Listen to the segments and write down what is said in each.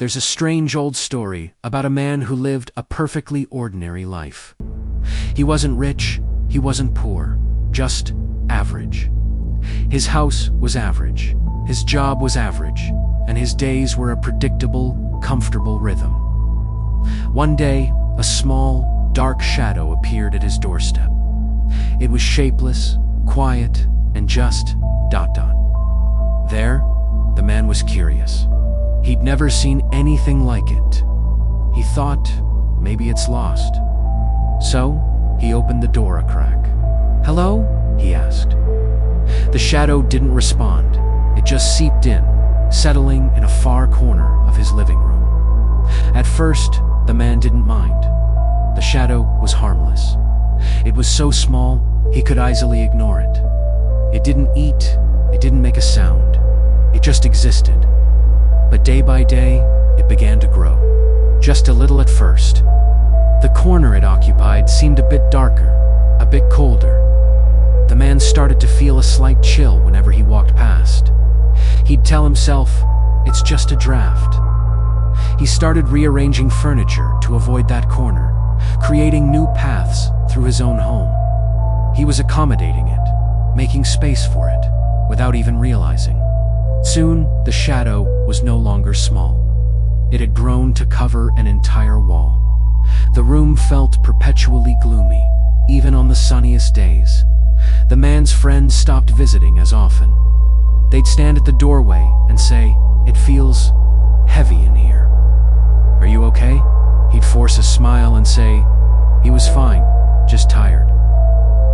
there's a strange old story about a man who lived a perfectly ordinary life. He wasn't rich, he wasn't poor, just average. His house was average, his job was average, and his days were a predictable, comfortable rhythm. One day, a small, dark shadow appeared at his doorstep. It was shapeless, quiet, and just ... There, the man was curious. He'd never seen anything like it. He thought, maybe it's lost. So, he opened the door a crack. "Hello?" he asked. The shadow didn't respond. It just seeped in, settling in a far corner of his living room. At first, the man didn't mind. The shadow was harmless. It was so small, he could easily ignore it. It didn't eat, it didn't make a sound. It just existed. But day by day, it began to grow. Just a little at first. The corner it occupied seemed a bit darker, a bit colder. The man started to feel a slight chill whenever he walked past. He'd tell himself, it's just a draft. He started rearranging furniture to avoid that corner, creating new paths through his own home. He was accommodating it, making space for it, without even realizing. Soon, the shadow was no longer small. It had grown to cover an entire wall. The room felt perpetually gloomy, even on the sunniest days. The man's friends stopped visiting as often. They'd stand at the doorway and say, "It feels heavy in here." "Are you okay?" He'd force a smile and say, he was fine, just tired.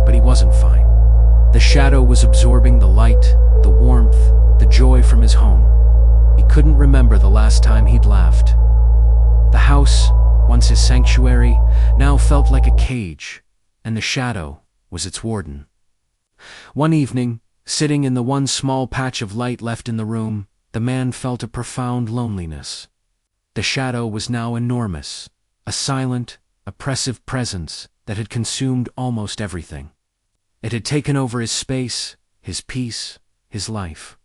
But he wasn't fine. The shadow was absorbing the light, the warmth, the joy from his home. He couldn't remember the last time he'd laughed. The house, once his sanctuary, now felt like a cage, and the shadow was its warden. One evening, sitting in the one small patch of light left in the room, the man felt a profound loneliness. The shadow was now enormous, a silent, oppressive presence that had consumed almost everything. It had taken over his space, his peace, his life.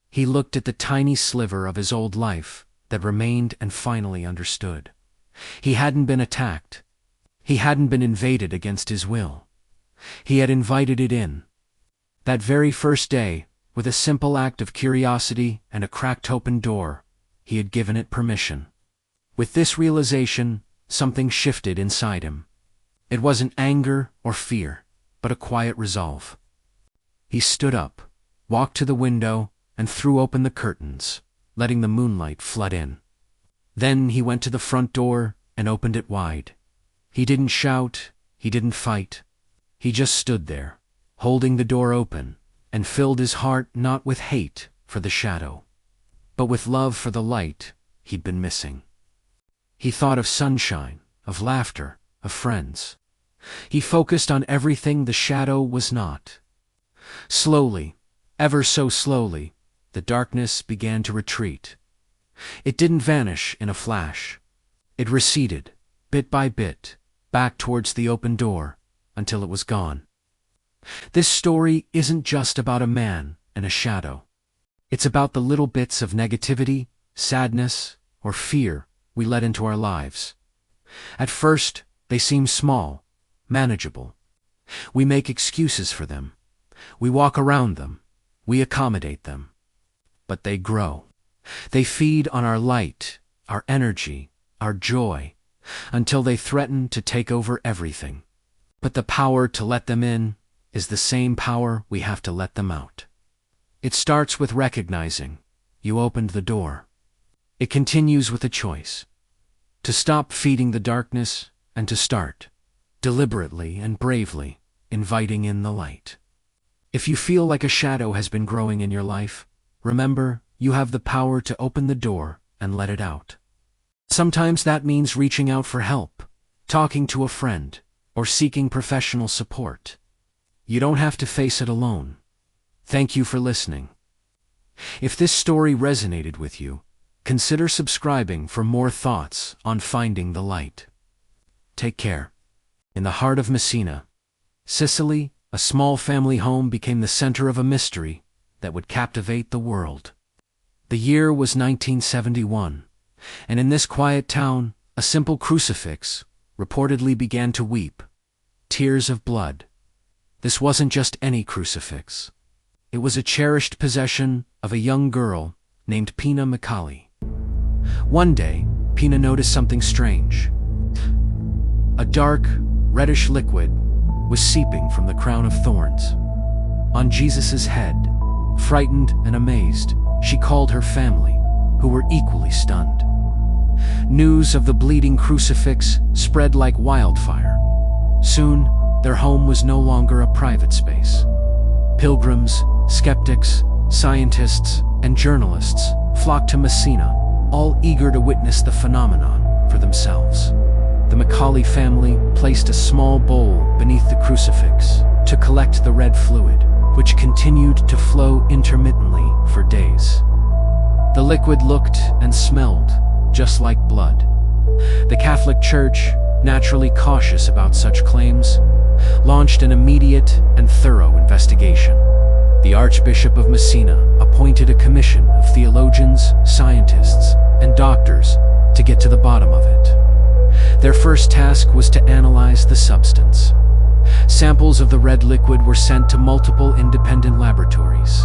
He looked at the tiny sliver of his old life that remained and finally understood. He hadn't been attacked. He hadn't been invaded against his will. He had invited it in. That very first day, with a simple act of curiosity and a cracked open door, he had given it permission. With this realization, something shifted inside him. It wasn't anger or fear, but a quiet resolve. He stood up, walked to the window, and threw open the curtains, letting the moonlight flood in. Then he went to the front door and opened it wide. He didn't shout, he didn't fight. He just stood there, holding the door open, and filled his heart not with hate for the shadow, but with love for the light he'd been missing. He thought of sunshine, of laughter, of friends. He focused on everything the shadow was not. Slowly, ever so slowly, the darkness began to retreat. It didn't vanish in a flash. It receded, bit by bit, back towards the open door, until it was gone. This story isn't just about a man and a shadow. It's about the little bits of negativity, sadness, or fear we let into our lives. At first, they seem small, manageable. We make excuses for them. We walk around them. We accommodate them. But they grow. They feed on our light, our energy, our joy, until they threaten to take over everything. But the power to let them in is the same power we have to let them out. It starts with recognizing you opened the door. It continues with a choice: to stop feeding the darkness and to start, deliberately and bravely, inviting in the light. If you feel like a shadow has been growing in your life, remember, you have the power to open the door and let it out. Sometimes that means reaching out for help, talking to a friend, or seeking professional support. You don't have to face it alone. Thank you for listening. If this story resonated with you, consider subscribing for more thoughts on finding the light. Take care. In the heart of Messina, Sicily, a small family home became the center of a mystery that would captivate the world. The year was 1971, And in this quiet town, a simple crucifix reportedly began to weep. Tears of blood. This wasn't just any crucifix. It was a cherished possession of a young girl named Pina Macaulay. One day, Pina noticed something strange. A dark, reddish liquid was seeping from the crown of thorns on Jesus' head. Frightened and amazed, she called her family, who were equally stunned. News of the bleeding crucifix spread like wildfire. Soon, their home was no longer a private space. Pilgrims, skeptics, scientists, and journalists flocked to Messina, all eager to witness the phenomenon for themselves. The Macaulay family placed a small bowl beneath the crucifix to collect the red fluid, which continued to flow intermittently for days. The liquid looked and smelled just like blood. The Catholic Church, naturally cautious about such claims, launched an immediate and thorough investigation. The Archbishop of Messina appointed a commission of theologians, scientists, and doctors to get to the bottom of it. Their first task was to analyze the substance. Samples of the red liquid were sent to multiple independent laboratories.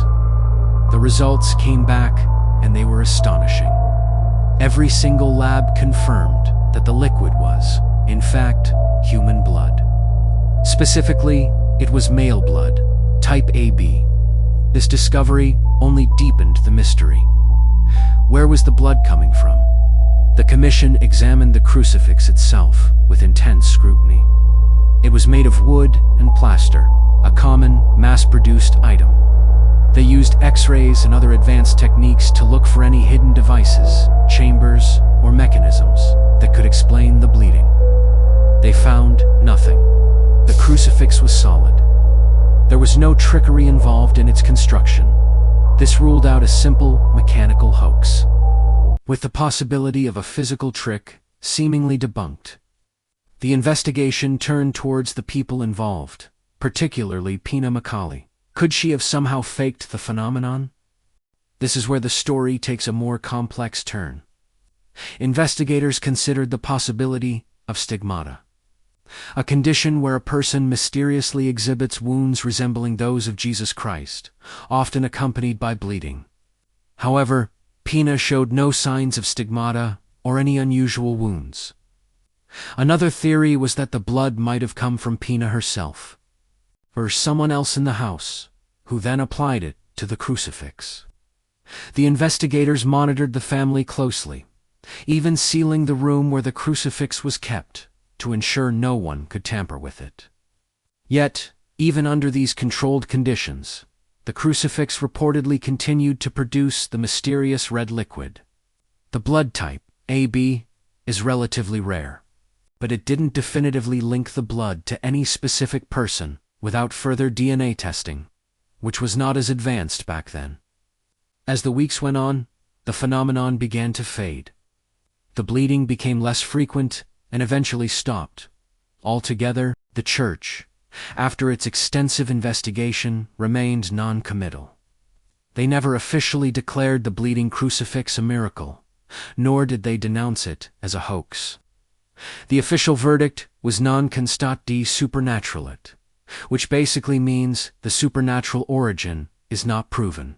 The results came back, and they were astonishing. Every single lab confirmed that the liquid was, in fact, human blood. Specifically, it was male blood, type AB. This discovery only deepened the mystery. Where was the blood coming from? The commission examined the crucifix itself with intense scrutiny. It was made of wood and plaster, a common, mass-produced item. They used X-rays and other advanced techniques to look for any hidden devices, chambers, or mechanisms that could explain the bleeding. They found nothing. The crucifix was solid. There was no trickery involved in its construction. This ruled out a simple, mechanical hoax, with the possibility of a physical trick seemingly debunked. The investigation turned towards the people involved, particularly Pina Macaulay. Could she have somehow faked the phenomenon? This is where the story takes a more complex turn. Investigators considered the possibility of stigmata, a condition where a person mysteriously exhibits wounds resembling those of Jesus Christ, often accompanied by bleeding. However, Pina showed no signs of stigmata or any unusual wounds. Another theory was that the blood might have come from Pina herself, or someone else in the house, who then applied it to the crucifix. The investigators monitored the family closely, even sealing the room where the crucifix was kept, to ensure no one could tamper with it. Yet, even under these controlled conditions, the crucifix reportedly continued to produce the mysterious red liquid. The blood type, AB, is relatively rare, but it didn't definitively link the blood to any specific person without further DNA testing, which was not as advanced back then. As the weeks went on, the phenomenon began to fade. The bleeding became less frequent and eventually stopped. Altogether, the Church, after its extensive investigation, remained non-committal. They never officially declared the bleeding crucifix a miracle, nor did they denounce it as a hoax. The official verdict was non constat supernaturalit, which basically means the supernatural origin is not proven.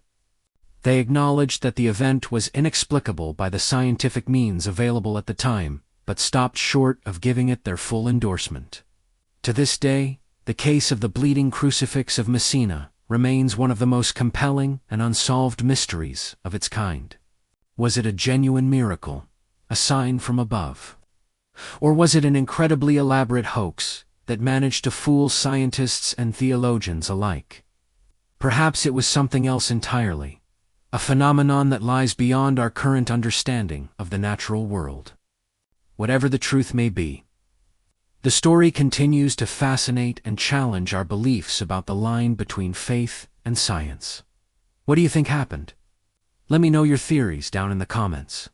They acknowledged that the event was inexplicable by the scientific means available at the time, but stopped short of giving it their full endorsement. To this day, the case of the bleeding crucifix of Messina remains one of the most compelling and unsolved mysteries of its kind. Was it a genuine miracle, a sign from above? Or was it an incredibly elaborate hoax that managed to fool scientists and theologians alike? Perhaps it was something else entirely, a phenomenon that lies beyond our current understanding of the natural world. Whatever the truth may be, the story continues to fascinate and challenge our beliefs about the line between faith and science. What do you think happened? Let me know your theories down in the comments.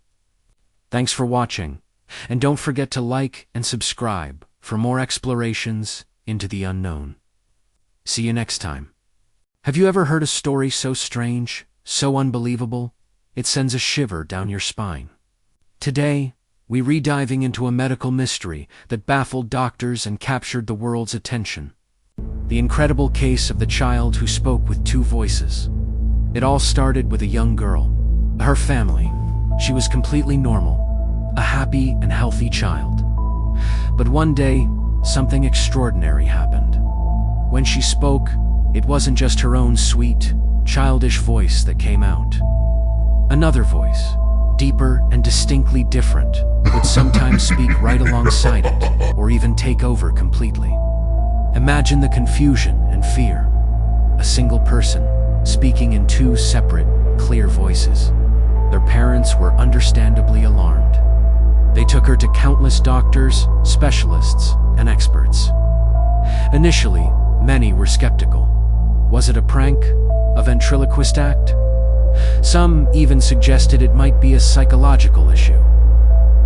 Thanks for watching, and don't forget to like and subscribe for more explorations into the unknown. See you next time. Have you ever heard a story so strange, so unbelievable, it sends a shiver down your spine? Today, we re-diving into a medical mystery that baffled doctors and captured the world's attention. The incredible case of the child who spoke with two voices. It all started with a young girl. Her family. She was completely normal, a happy and healthy child. But one day, something extraordinary happened. When she spoke, it wasn't just her own sweet, childish voice that came out. Another voice, deeper and distinctly different, would sometimes speak right alongside it, or even take over completely. Imagine the confusion and fear. A single person, speaking in two separate, clear voices. Their parents were understandably alarmed. They took her to countless doctors, specialists, and experts. Initially, many were skeptical. Was it a prank? A ventriloquist act? Some even suggested it might be a psychological issue.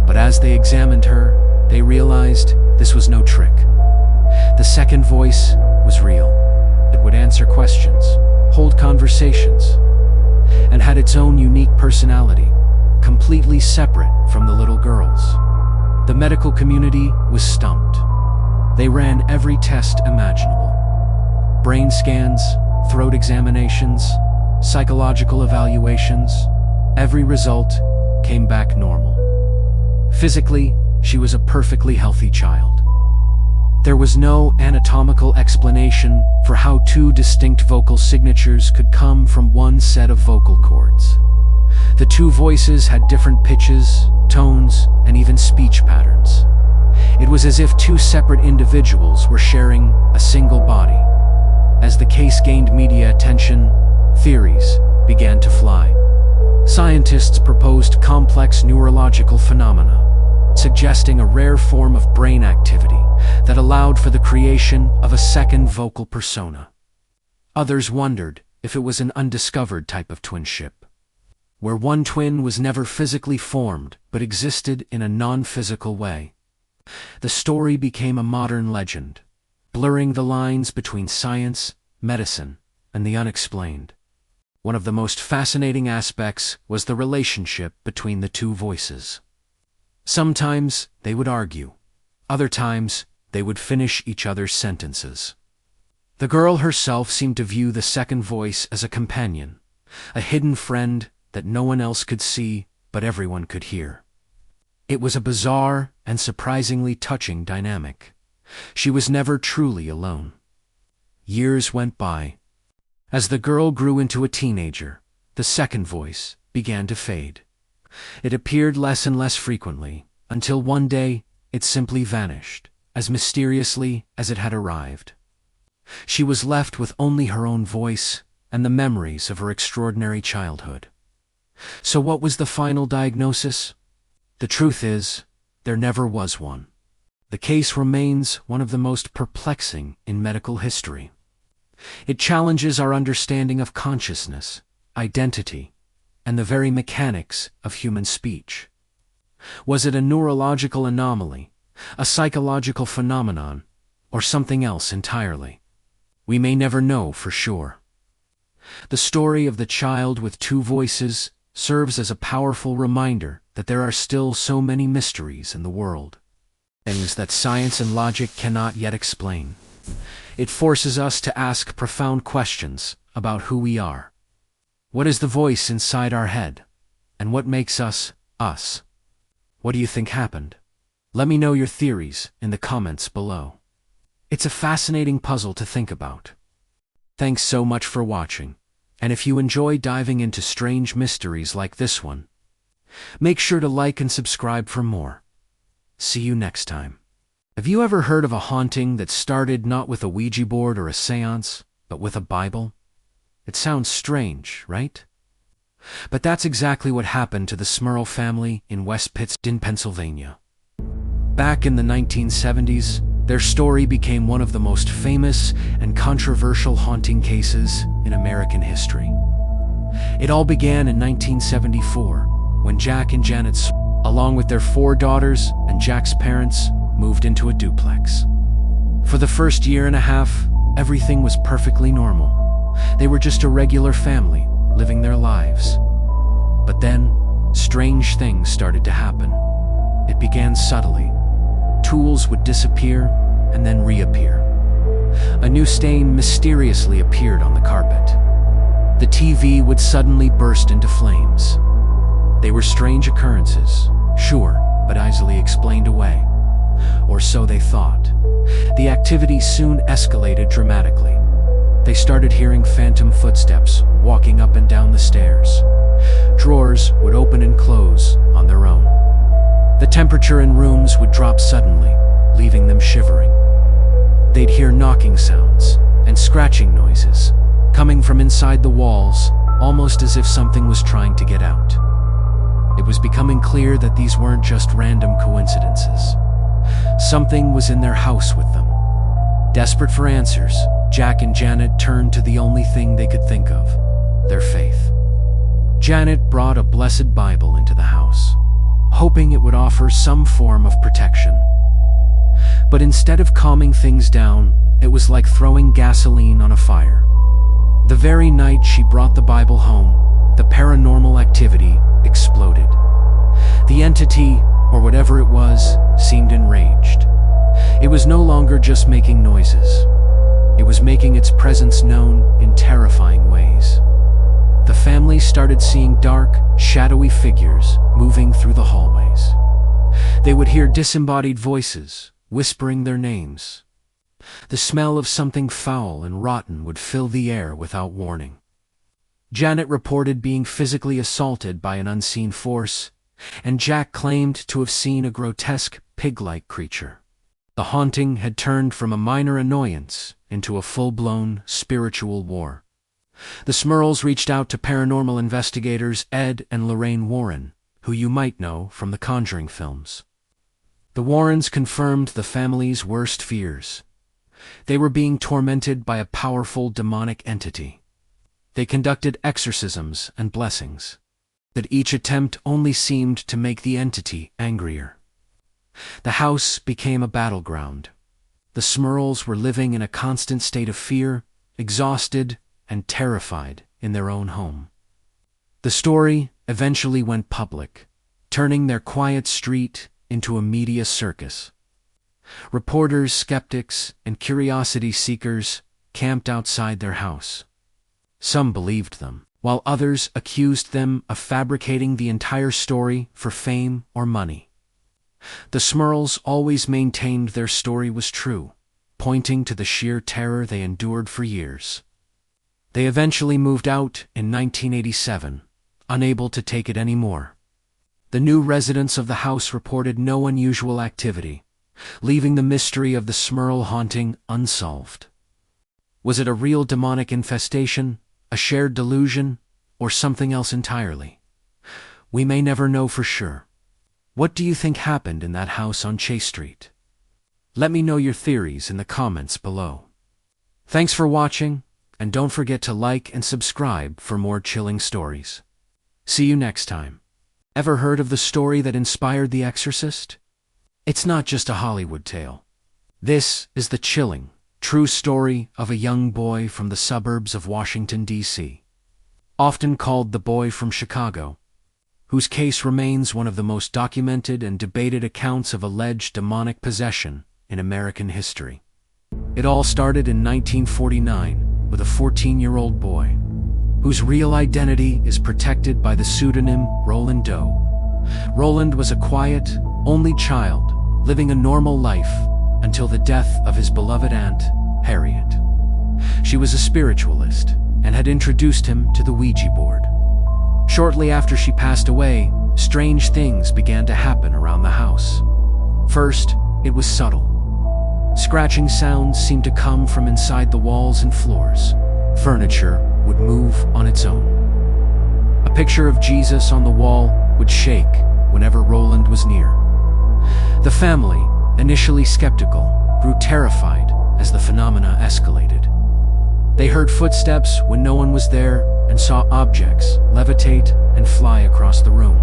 But as they examined her, they realized this was no trick. The second voice was real. It would answer questions, hold conversations, and had its own unique personality, completely separate from the little girl's. The medical community was stumped. They ran every test imaginable. Brain scans, throat examinations, psychological evaluations. Every result came back normal. Physically, she was a perfectly healthy child. There was no anatomical explanation for how two distinct vocal signatures could come from one set of vocal cords. The two voices had different pitches, tones, and even speech patterns. It was as if two separate individuals were sharing a single body. As the case gained media attention, theories began to fly. Scientists proposed complex neurological phenomena, suggesting a rare form of brain activity that allowed for the creation of a second vocal persona. Others wondered if it was an undiscovered type of twinship, where one twin was never physically formed but existed in a non-physical way. The story became a modern legend, blurring the lines between science, medicine, and the unexplained. One of the most fascinating aspects was the relationship between the two voices. Sometimes they would argue. Other times, they would finish each other's sentences. The girl herself seemed to view the second voice as a companion, a hidden friend that no one else could see but everyone could hear. It was a bizarre and surprisingly touching dynamic. She was never truly alone. Years went by. As the girl grew into a teenager, the second voice began to fade. It appeared less and less frequently, until one day it simply vanished, as mysteriously as it had arrived. She was left with only her own voice and the memories of her extraordinary childhood. So what was the final diagnosis? The truth is, there never was one. The case remains one of the most perplexing in medical history. It challenges our understanding of consciousness, identity, and the very mechanics of human speech. Was it a neurological anomaly, a psychological phenomenon, or something else entirely? We may never know for sure. The story of the child with two voices serves as a powerful reminder that there are still so many mysteries in the world, things that science and logic cannot yet explain. It forces us to ask profound questions about who we are. What is the voice inside our head? And what makes us, us? What do you think happened? Let me know your theories in the comments below. It's a fascinating puzzle to think about. Thanks so much for watching. And if you enjoy diving into strange mysteries like this one, make sure to like and subscribe for more. See you next time. Have you ever heard of a haunting that started not with a Ouija board or a seance, but with a Bible? It sounds strange, right? But that's exactly what happened to the Smurl family in West Pittston, Pennsylvania. Back in the 1970s, their story became one of the most famous and controversial haunting cases in American history. It all began in 1974, when Jack and Janet, along with their 4 daughters and Jack's parents, moved into a duplex. For the first year and a half, everything was perfectly normal. They were just a regular family, living their lives. But then, strange things started to happen. It began subtly. Tools would disappear and then reappear. A new stain mysteriously appeared on the carpet. The TV would suddenly burst into flames. They were strange occurrences, sure, but easily explained away. Or so they thought. The activity soon escalated dramatically. They started hearing phantom footsteps walking up and down the stairs. Drawers would open and close on their own. The temperature in rooms would drop suddenly, leaving them shivering. They'd hear knocking sounds and scratching noises coming from inside the walls, almost as if something was trying to get out. It was becoming clear that these weren't just random coincidences. Something was in their house with them. Desperate for answers, Jack and Janet turned to the only thing they could think of: their faith. Janet brought a blessed Bible into the house, hoping it would offer some form of protection. But instead of calming things down, it was like throwing gasoline on a fire. The very night she brought the Bible home, the paranormal activity exploded. The entity, or whatever it was, seemed enraged. It was no longer just making noises. It was making its presence known in terrifying ways. The family started seeing dark, shadowy figures moving through the hallways. They would hear disembodied voices, whispering their names. The smell of something foul and rotten would fill the air without warning. Janet reported being physically assaulted by an unseen force, and Jack claimed to have seen a grotesque, pig-like creature. The haunting had turned from a minor annoyance into a full-blown spiritual war. The Smurls reached out to paranormal investigators Ed and Lorraine Warren, who you might know from the Conjuring films. The Warrens confirmed the family's worst fears. They were being tormented by a powerful demonic entity. They conducted exorcisms and blessings, but each attempt only seemed to make the entity angrier. The house became a battleground. The Smurls were living in a constant state of fear, exhausted and terrified in their own home. The story eventually went public, turning their quiet street into a media circus. Reporters, skeptics, and curiosity seekers camped outside their house. Some believed them, while others accused them of fabricating the entire story for fame or money. The Smurls always maintained their story was true, pointing to the sheer terror they endured for years. They eventually moved out in 1987, unable to take it anymore. The new residents of the house reported no unusual activity, leaving the mystery of the Smurl haunting unsolved. Was it a real demonic infestation, a shared delusion, or something else entirely? We may never know for sure. What do you think happened in that house on Chase Street? Let me know your theories in the comments below. Thanks for watching, and don't forget to like and subscribe for more chilling stories. See you next time. Ever heard of the story that inspired The Exorcist? It's not just a Hollywood tale. This is the chilling, true story of a young boy from the suburbs of Washington, D.C., often called the Boy from Chicago, whose case remains one of the most documented and debated accounts of alleged demonic possession in American history. It all started in 1949 with a 14-year-old boy, whose real identity is protected by the pseudonym Roland Doe. Roland was a quiet, only child, living a normal life until the death of his beloved aunt, Harriet. She was a spiritualist and had introduced him to the Ouija board. Shortly after she passed away, strange things began to happen around the house. First, it was subtle. Scratching sounds seemed to come from inside the walls and floors. Furniture would move on its own. A picture of Jesus on the wall would shake whenever Roland was near. The family, initially skeptical, grew terrified as the phenomena escalated. They heard footsteps when no one was there and saw objects levitate and fly across the room.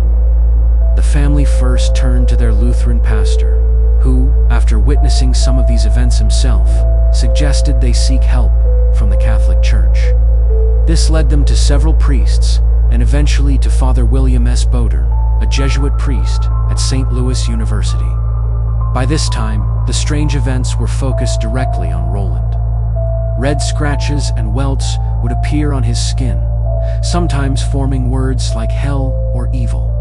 The family first turned to their Lutheran pastor, who, after witnessing some of these events himself, suggested they seek help from the Catholic Church. This led them to several priests, and eventually to Father William S. Bodern, a Jesuit priest at St. Louis University. By this time, the strange events were focused directly on Roland. Red scratches and welts would appear on his skin, sometimes forming words like hell or evil.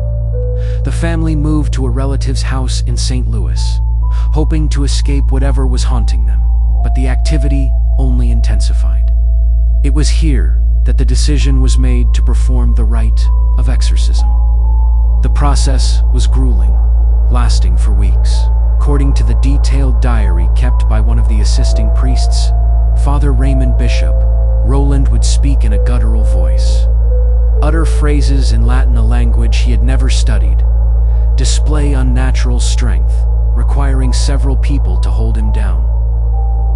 The family moved to a relative's house in St. Louis, hoping to escape whatever was haunting them, but the activity only intensified. It was here that the decision was made to perform the rite of exorcism. The process was grueling, lasting for weeks. According to the detailed diary kept by one of the assisting priests, Father Raymond Bishop, Roland would speak in a guttural voice, utter phrases in Latin, a language he had never studied, display unnatural strength, requiring several people to hold him down.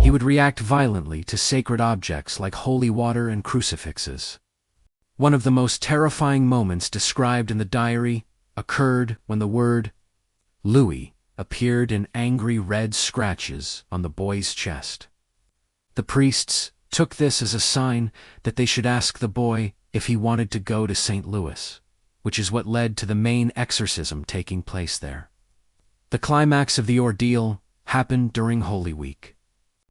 He would react violently to sacred objects like holy water and crucifixes. One of the most terrifying moments described in the diary occurred when the word Louis appeared in angry red scratches on the boy's chest. The priests took this as a sign that they should ask the boy if he wanted to go to St. Louis, which is what led to the main exorcism taking place there. The climax of the ordeal happened during Holy Week.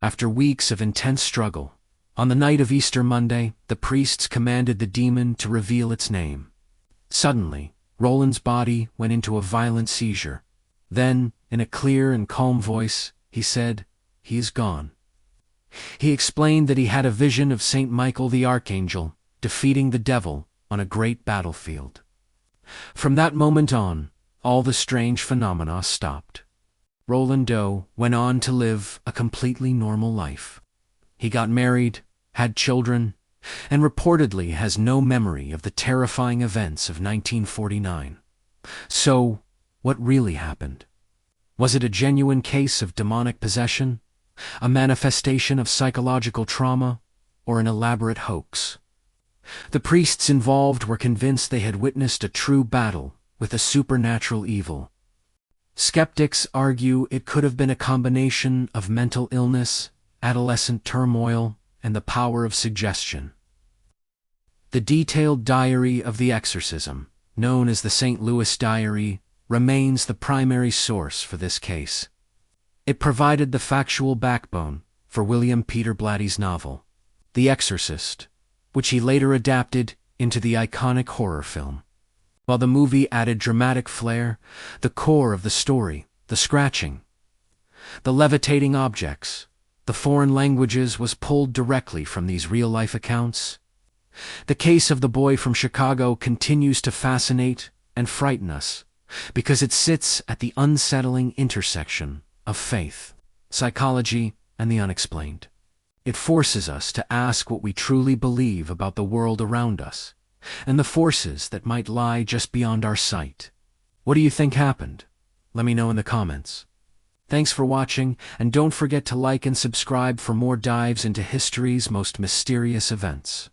After weeks of intense struggle, on the night of Easter Monday, the priests commanded the demon to reveal its name. Suddenly, Roland's body went into a violent seizure. Then, in a clear and calm voice, he said, "He is gone." He explained that he had a vision of St. Michael the Archangel defeating the devil on a great battlefield. From that moment on, all the strange phenomena stopped. Roland Doe went on to live a completely normal life. He got married, had children, and reportedly has no memory of the terrifying events of 1949. So, what really happened? Was it a genuine case of demonic possession, a manifestation of psychological trauma, or an elaborate hoax? The priests involved were convinced they had witnessed a true battle with a supernatural evil. Skeptics argue it could have been a combination of mental illness, adolescent turmoil, and the power of suggestion. The detailed diary of the exorcism, known as the St. Louis Diary, remains the primary source for this case. It provided the factual backbone for William Peter Blatty's novel, The Exorcist, which he later adapted into the iconic horror film. While the movie added dramatic flair, the core of the story, the scratching, the levitating objects, the foreign languages was pulled directly from these real-life accounts. The case of the boy from Chicago continues to fascinate and frighten us because it sits at the unsettling intersection of faith, psychology, and the unexplained. It forces us to ask what we truly believe about the world around us and the forces that might lie just beyond our sight. What do you think happened? Let me know in the comments. Thanks for watching, and don't forget to like and subscribe for more dives into history's most mysterious events.